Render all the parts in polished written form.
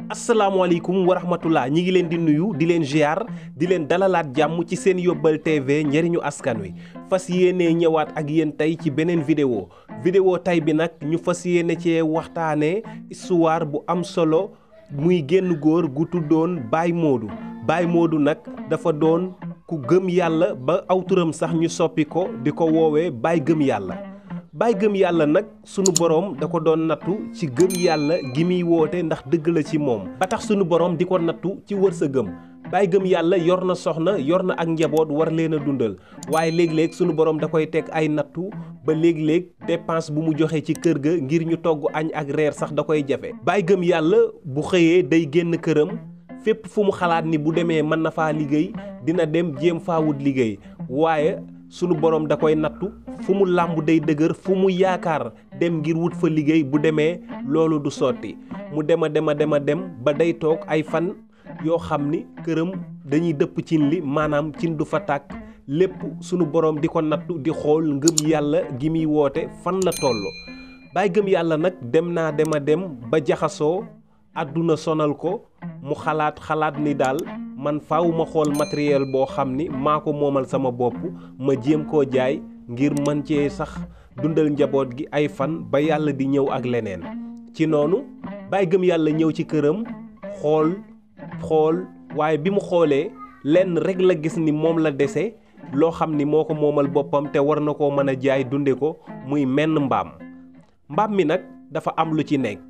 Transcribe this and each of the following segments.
asalaamaaleykum wa rahmatullah ñi ngi leen di nuyu di leen ziar di leen dalalaat jàmm ci seen yóbbal TV njëriñu askan wi fas yéene ñëwaat ak yéen tey ci beneen vidéo tey bi nag ñu fas yéene cee waxtaanee histoire bu am solo muy génn góor gu tuddoon Baye Modou nag dafa doon ku gëm yàlla ba aw turam sax ñu soppi ko di ko woowee Baye gëm yàlla nag sunu borom da ko doon nattu ci gëm yàlla gi muy woote ndax dëgg la ci moom ba tax sunu borom di ko nattu ci wërsëgam Baye gëm yàlla yor na soxna yor na ak njaboot war leen a dundal waaye léeg-léeg sunu borom da koy teg ay nattu ba léeg-léeg dépense bu mu joxe ci kër ga ngir ñu togg añ ak reer sax da koy jafe Baye gëm yàlla bu xëyee day génn këram fépp fu mu xalaat ni bu demee mën na faa liggéey dina dem jéem faa wut liggéey waaye sunu borom da koy nattu fu mu làmb day dëgër fu mu yaakaar dem ngir wut fa liggéey bu demee loolu du sotti mu dem ba day toog ay fan yoo xam ni këram dañuy dëpp cin li maanaam cin du fa tàkk lépp sunu borom di ko nattu di xool ngëm yàlla gi muy woote fan la toll Baye gëm yàlla nag dem ba jaxasoo àdduna sonal ko mu xalaat ni daal man faaw ma xool matériel boo xam ni maa ko moomal sama bopp ma jéem koo jaay ngir mën cee sax dundal njaboot gi ay fan ba yàlla di ñëw ak leneen ci noonu Baye gëm yàlla ñëw ci këram xool waaye bi mu xoolee lenn rek la gis ni moom la dese loo xam ni moo ko moomal boppam te war na koo mën a jaay dunde ko muy menn mbaam mi nag dafa am lu ci nekk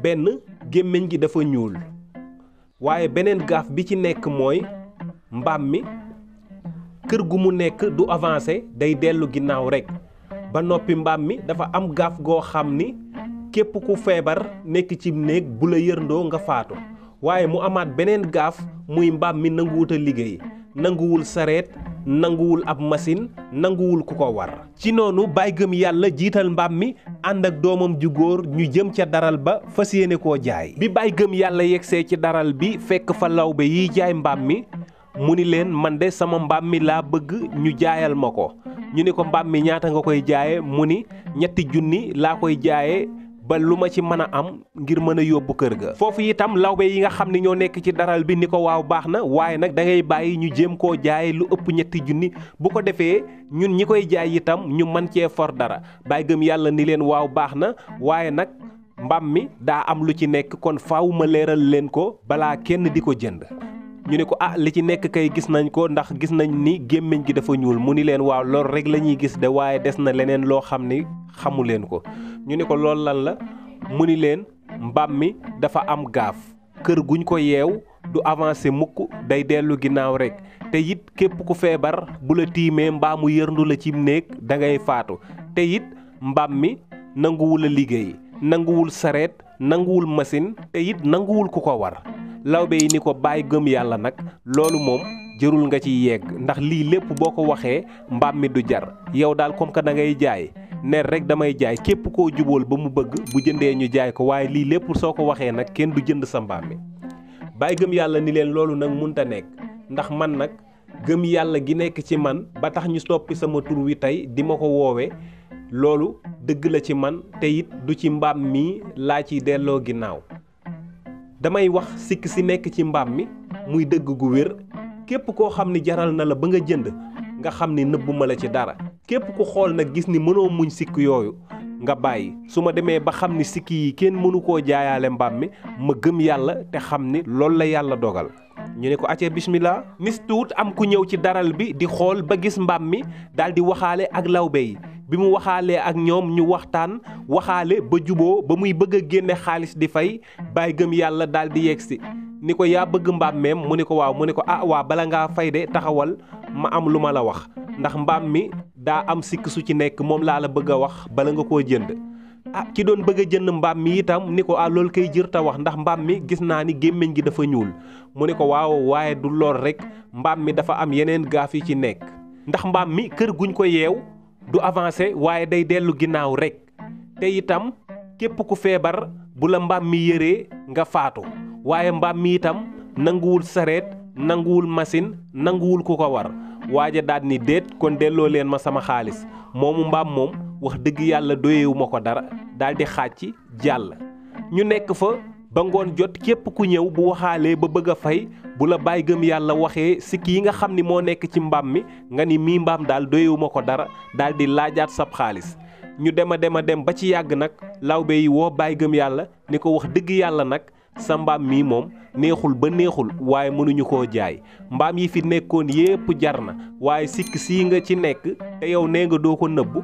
benn gémmiñ gi dafa ñuul waaye beneen gaaf bi ci nekk mooy mbaam mi kër gu mu nekk du avancé day dellu ginnaaw rekk ba noppi mbaam mi dafa am gaaf goo xam ni képp ku feebar nekk ci néeg bu la yërndoo nga faatu waaye mu amaat beneen gaaf muy mbaam mi nanguwut a liggéey nanguwul sareet nanguwul ab machine nanguwul ku ko war ci noonu Baye gëm yàlla jiital mbaam mi ànd ak doomam ju góor ñu jëm ca daral ba fas yéene koo jaay bi Baye gëm yàlla yegsee ci daral bi fekk fa lawbe yiy jaay mbaam mi mu ni leen man de sama mbaam mi laa bëgg ñu jaayal ma ko ñu ni ko mbaam mi ñaata nga koy jaaye mu ni 3 laa koy jaaye ba lu ma ci mën a am ngir mën a yóbbu kër ga foofu itam lawbe yi nga xam ne ñoo nekk ci daral bi ni ko waaw baax na waaye nag da ngay bàyyi ñu jéem koo jaay lu ëpp 3 bu ko defee ñun ñi koy jaay itam ñu mën cee for dara Baye gëm yàlla ni leen waaw baax na waaye nag mbaam mi daa am lu ci nekk kon faaw ma leeral leen ko balaa kenn di ko jënd ñu ne ko li ci nekk kay gis nañ ko ndax gis nañ ni gémmiñ gi dafa ñuul mu ni leen waaw loolu rek la ñuy gis de waaye des na leneen loo xam ni xamu leen ko ñu ne ko loolu lan la mu ni leen mbaam mi dafa am gaaf kër guñ ko yeew du avancé mukk day dellu ginnaaw rek te it képp ku feebar bu la tiimee mbaa mu yërndu la ci néeg da ngay faatu te it mbaam mi nanguwul a liggéey nanguwul sareet nanguwul machine te it nanguwul ku ko war lawbe yi ni ko Baye gëm yàlla nag loolu moom jërul nga ci yegg ndax lii lépp boo ko waxee mbaam mi du jar yow daal comme que da ngay jaay ner rek damay jaay képp koo jubóol ba mu bëgg bu jëndee ñu jaay ko waaye lii lépp soo ko waxee nag kenn du jënd sa mbaam mi Baye gëm yàlla ni leen loolu nag munta nekk ndax man nag gëm yàlla gi nekk ci man ba tax ñu soppi sama tur wi tey di ma ko woowe loolu dëgg la ci man te it du ci mbaam mi laa ciy delloo ginnaaw damay wax sikk si nekk ci mbaam mi muy dëgg gu wér képp koo xam ni jaral na la ba nga jënd nga xam ni nëbbuma la ci dara képp ku xool nag gis ni mënoo muñ sikk yooyu nga bàyyi su ma demee ba xam ni sikk yi kenn mënu koo jaayaale mbaam mi ma gëm yàlla te xam ni loolu la yàlla dogal ñu ne ko acce bismillah nis tuut am ku ñëw ci daral bi di xool ba gis mbaam mi daal di waxaale ak lawbe yi bi mu waxaalee ak ñoom ñu waxaale ba juboo ba muy bëgg a génne xaalis di fay Baye gëm yàlla daal di yegsi ni ko yaa bëgg mbaam meem mu ni ko waaw mu ni ko waa bala ngaa fay de taxawal ma am lu ma la wax ndax mbaam mi daa am sikk su ci nekk moom laa la bëgg a wax bala nga koo jënd ki doon bëgg a jënd mbaam mi itam ni ko loolu kay jër ta wax ndax mbaam mi gis naa ni gémmiñ gi dafa ñuul mu ni ko waaw waaye du lool rek mbaam mi dafa am yeneen gaaf yi ci nekk ndax mbaam mi kër guñ ko yeew du avancé waaye day dellu ginnaaw rek te itam képp ku feebar bu la mbaam mi yëree nga faatu waaye mbaam mi itam nanguwul sareet nanguwul machine nanguwul ku ko war waaja daal ni déet kon delloo leen ma sama xaalis moomu mbaam moom wax dëgg yàlla doyewu ma ko dara daal di xàcc jàll ñu nekk fa ba ngoon jot képp ku ñëw bu waxaalee ba bëgg a fay bu la Baye Gëm Yàlla waxee sikk yi nga xam ni moo nekk ci mbaam mi nga ni mii mbaam daal doyewuma ko dara daal di laajaat sab xaalis. ñu dem ba ci yàgg nag lawbe yi woo Baye Gëm Yàlla ni ko wax dëgg yàlla nag sa mbaam mii moom neexul ba neexul waaye mënuñu koo jaay mbaam yi fi nekkoon yépp jar na waaye sikk sii nga ci nekk te yow nee nga doo ko nëbbu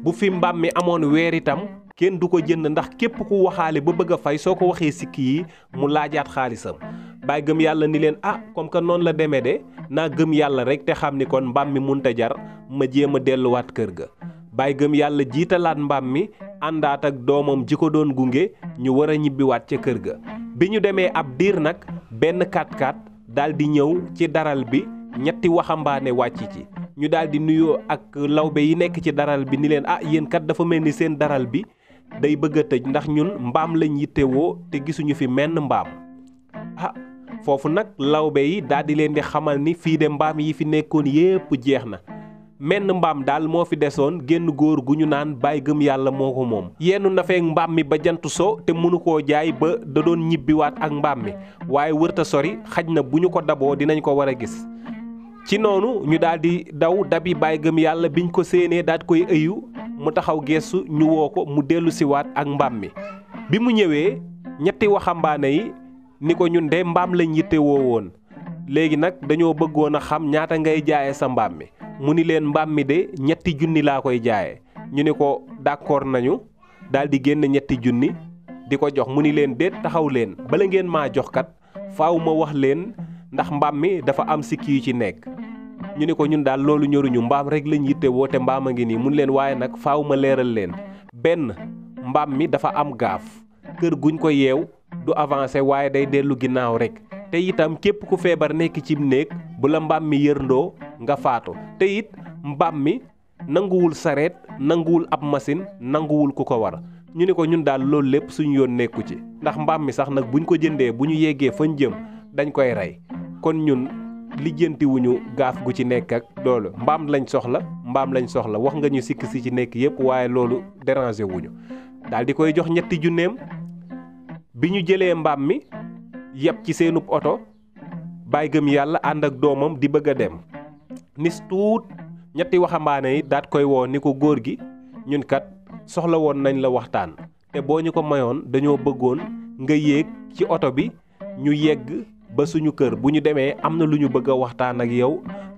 bu fi mbaam mi amoon weer itam kenn du ko jënd ndax képp ku waxaale ba bëgg a fay soo ko waxee sikk yi mu laajaat xaalisam. Baye Gëm Yàlla ni leen comme que noonu la demee de naa gëm yàlla rek te xam ni kon mbaam mi munta jar ma jéem a delluwaat kër ga. Baye Gëm Yàlla jiitalaat mbaam mi àndaat ak doomam ji ko doon gunge ñu war a ñibbiwaat ca kër ga. bi ñu demee ab diir nag benn 4x4 daal di ñëw ci daral bi ñetti waxambaane wàcc ci ñu daal di nuyoo ak lawbe yi nekk ci daral bi ni leen yéen kat dafa mel ni seen daral bi day bëgg a tëj ndax ñun mbaam lañ yittewoo te gisuñu fi menn mbaam. foofu nag lawbe yi daal di leen di xamal ni fii de mbaam yi fi nekkoon yépp jeex na menn mbaam daal moo fi desoon génn góor gu ñu naan Baye Gëm Yàlla moo ko moom. yenn na feek mbaam mi ba jant so te mënu koo jaay ba da doon ñibbiwaat ak mbaam mi waaye wërta sori xaj na bu ñu ko daboo dinañ ko war a gis. ci noonu ñu daal di daw dabi Baye Gëm Yàlla biñ ko séenee daal koy ëyu mu taxaw geesu ñu woo ko mu dellu siwaat ak mbaam mi. bi mu ñëwee ñetti waxambaane yi ni ko ñun de mbaam lañ yitte woo woon léegi nag dañoo bëggoon a xam ñaata ngay jaaye sa mbaam mi. mu ni leen mbaam mi de 3 junni laa koy jaaye ñu ni ko d'accord nañu daal di génn 3 junni di ko jox mu ni leen déet taxaw leen bala ngeen maa jox kat faaw ma wax leen ndax mbaam mi dafa am sikki yu ci nekk. ñu ni ko ñun daal loolu ñoruñu mbaam rek lañ yitte woo te mbaam a ngi nii mun leen waaye nag faaw ma leeral leen benn mbaam mi dafa am gaaf kër guñ ko yeew du avancé waaye day dellu ginnaaw rek te itam képp ku feebar nekk ci néeg bu la mbaam mi yërndoo nga faatu te it mbaam mi nanguwul sareet nanguwul ab machine nanguwul ku ko war. ñu ni ko ñun daal loolu lépp suñu yoon nekku ci ndax mbaam mi sax nag buñ ko jëndee bu ñu yeggee fañ jëm dañ koy rey kon ñun lijjantiwuñu gaaf gu ci nekk ak loolu mbaam lañ soxla wax nga ñu sikk si ci nekk yépp waaye loolu déranger wuñu daal di koy jox 3 junneem. bi ñu jëlee mbaam mi yeb ci seenub oto Baye Gëm Yàlla ànd ak doomam di bëgg a dem nis tuut ñetti waxambaane yi daat koy woo ni ko góor gi ñun kat soxla woon nañ la waxtaan te boo ñu ko mayoon dañoo bëggoon nga yéeg ci oto bi ñu yegg ba suñu kër bu ñu demee am na lu ñu bëgg a waxtaan ak yow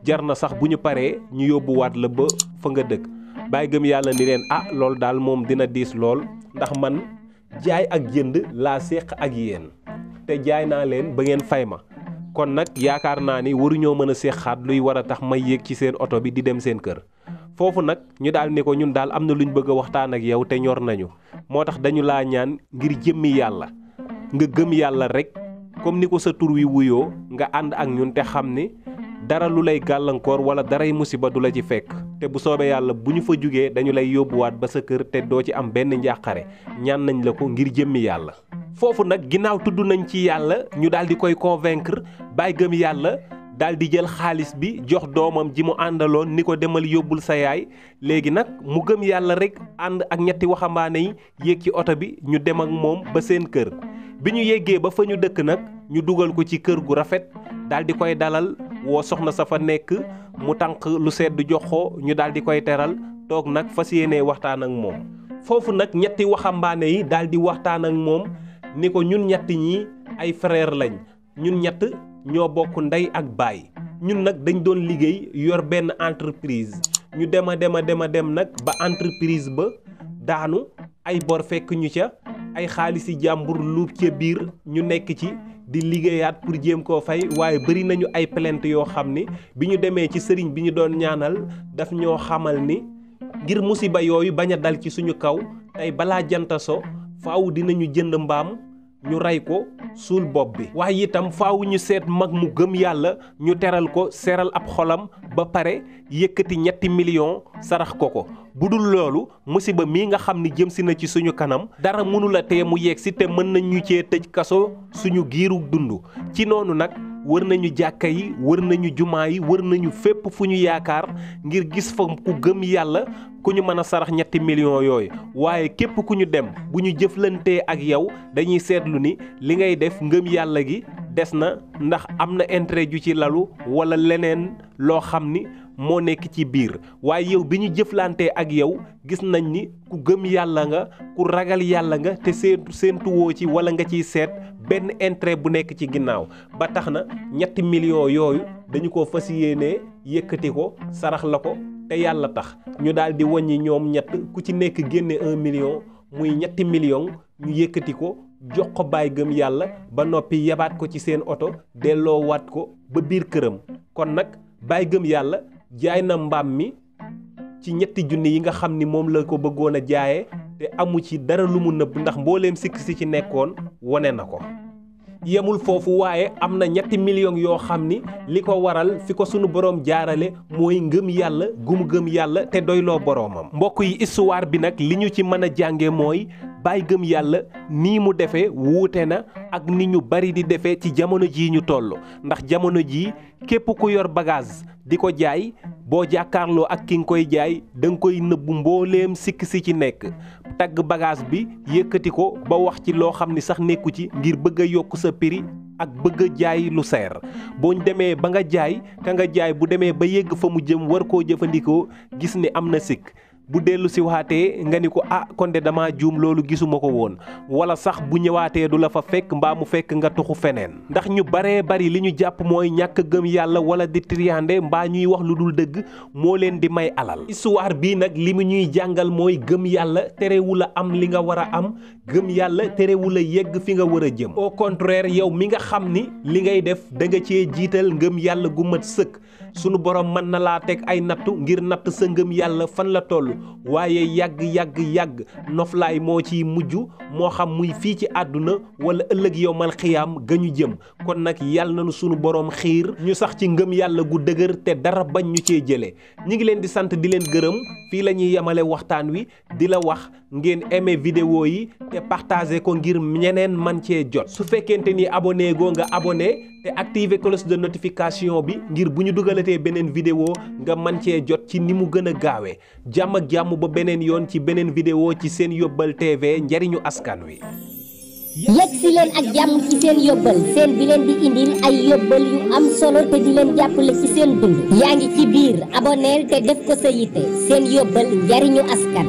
jar na sax bu ñu paree ñu yóbbuwaat la ba fa nga dëkk. Baye Gëm Yàlla ni leen loolu daal moom dina diis lool ndax man jaay ak jënd laa séq ak yéen te jaay naa leen ba ngeen fay ma kon nag yaakaar naa ni waruñoo mën a séqaat luy war a tax may yéeg ci seen oto bi di dem seen kër. foofu nag ñu daal ni ko ñun daal am na luñ bëgg a waxtaan ak yow te ñor nañu moo tax dañu laa ñaan ngir jëmmi yàlla nga gëm yàlla rek comme ni ko sa tur wi wuyoo nga ànd ak ñun te xam ni dara lu lay gàllankoor wala daray musiba du la ci fekk te bu soobee yàlla bu ñu fa jugee dañu lay yóbbuwaat ba sa kër te doo ci am benn njàqare ñaan nañ la ko ngir jëmmi yàlla. foofu nag ginnaaw tudd nañ ci yàlla ñu daal di koy convaincre Baye Gëm Yàlla daal di jël xaalis bi jox doomam ji mu àndaloon ni ko demal yóbbul sa yaay léegi nag mu gëm yàlla rek ànd ak ñetti waxambaane yi yéeg ci oto bi ñu dem ak moom ba seen kër. bi ñu yeggee ba fa ñu dëkk nag ñu dugal ko ci kër gu rafet daal di koy dalal woo soxna sa fa nekk mu tànq lu sedd jox ko ñu daal di koy teral toog nag fas yéenee waxtaan ak moom. foofu nag ñetti waxambaane yi daal di waxtaan ak moom ni ko ñun ñett ñi ay frère lañ ñun ñett ñoo bokk ndey ak baay ñun nag dañ doon liggéey yor benn entreprise ñu dem nag ba entreprise ba daanu ay bor fekk ñu ca ay xaalisi jàmbur lu ca biir ñu nekk ci di liggéeyaat pour jéem koo fay waaye bëri nañu ay plainte yoo xam ni bi ñu demee ci sëriñ bi ñu doon ñaanal daf ñoo xamal ni ngir musiba yooyu bañ a dal ci suñu kaw tey balaa janta so faaw dinañu jënd mbaam ñu rey ko suul bopp bi waaye itam faaw ñu seet mag mu gëm yàlla ñu teral ko seral ab xolam ba pare yëkkati 3 millions sarax ko bu dul loolu musiba mii nga xam ni jëm si na ci suñu kanam dara mënu la tee mu yegg si te mën nañ ñu cee tëj kaso suñu giiru dund ci noonu nag wër nañu jàkka yi wër nañu jumaa yi wër nañu fépp fu ñu yaakaar ngir gis fa ku gëm yàlla ku ñu mën a sarax 3 millions yooyu waaye képp ku ñu dem bu ñu jëflantee ak yow dañuy seetlu ni li ngay def ngëm yàlla gi des na ndax am na intérêt ju ci lalu wala leneen loo xam ni moo nekk ci biir waaye yow bi ñu jëflantee ak yow gis nañ ni ku gëm yàlla nga ku ragal yàlla nga te séentuwoo ci wala nga ciy seet benn intérêt bu nekk ci ginnaaw ba tax na 3 millions yooyu dañu ko fas yéenee yëkkati ko sarax la ko te yàlla tax ñu daal di wàññi ñoom ñett ku ci nekk génne 1 million muy 3 millions ñu yëkkati ko jox ko Baye Gëm Yàlla ba noppi yabaat ko ci seen oto delloo waat ko ba biir këram kon nag Baye Gëm Yàlla jaay na mbaam mi ci 3 junni yi nga xam ni moom la ko bëggoon a jaayee te amu ci dara lu mu nëbb ndax mbooleem sikk si ci nekkoon wone na ko yemul foofu waaye am na 3 millions yoo xam ni li ko waral fi ko sunu boroom jaarale mooy ngëm yàlla gumu gëm yàlla te doyloo boroomam mbokk yi histoire bi nag li ñu ci mën a jànge mooy Baye Gëm Yàlla nii mu defee wuute na ak ni ñu bari di defee ci jamono jii ñu toll ndax jamono jii képp ku yor bagage di ko jaay boo jàkkaarloo ak ki nga koy jaay da nga koy nëbbu mbooleem sikk si ci nekk tagg bagage bi yëkkati ko ba wax ci loo xam ni sax nekku ci ngir bëgg a yokk sa prix ak bëgg a jaay lu seer boo demee ba nga jaay ka nga jaay bu demee ba yegg fa mu jëm war koo jëfandikoo gis ni am na sikk bu dellu si waatee nga ni ko kon de dama juum loolu gisuma ko woon wala sax bu ñëwaatee du la fa fekk mbaa mu fekk nga tuxu feneen ndax ñu baree bari li ñu jàpp mooy ñàkk gëm yàlla wala di triande mbaa ñuy wax lu dul dëgg moo leen di may alal histoire bii nag li mu ñuy jàngal mooy gëm yàlla terewul a am li nga war a am gëm yàlla terewul a yegg fi nga war a jëm au contraire yow mi nga xam ni li ngay def da nga cee jiital ngëm yàlla gu mat sëkk sunu borom mën na laa teg ay nattu ngir natt sa ngëm yàlla fan la toll waaye yàgg noflaay moo ciy mujj moo xam muy fii ci àdduna wala ëllëg yowmal xiyaam ga ñu jëm kon nag yàlla nañu sunu borom xiir ñu sax ci ngëm yàlla gu dëgër te dara bañ ñu cee jëlee ñi ngi leen di sant di leen gërëm fii la ñuy yemale waxtaan wi di la wax ngeen aimé vidéo yi te partagé ko ngir ñeneen man cee jot su fekkente ni abonné goo nga abonné te activé cloche de notification bi ngir bu ñu dugalatee beneen vidéo nga man cee jot ci ni mu gën a gaawee jàmm ak jàmm ba beneen yoon ci beneen vidéo ci seen Yóbbal TV njariñu askan wi. yegg si leen ak jàmm ci seen yóbbal seen bi leen di indil ay yóbbal yu am solo te di leen jàppale ci seen dund yaa ngi ci biir aboneel te def ko sa yitte seen yóbbal njariñu askan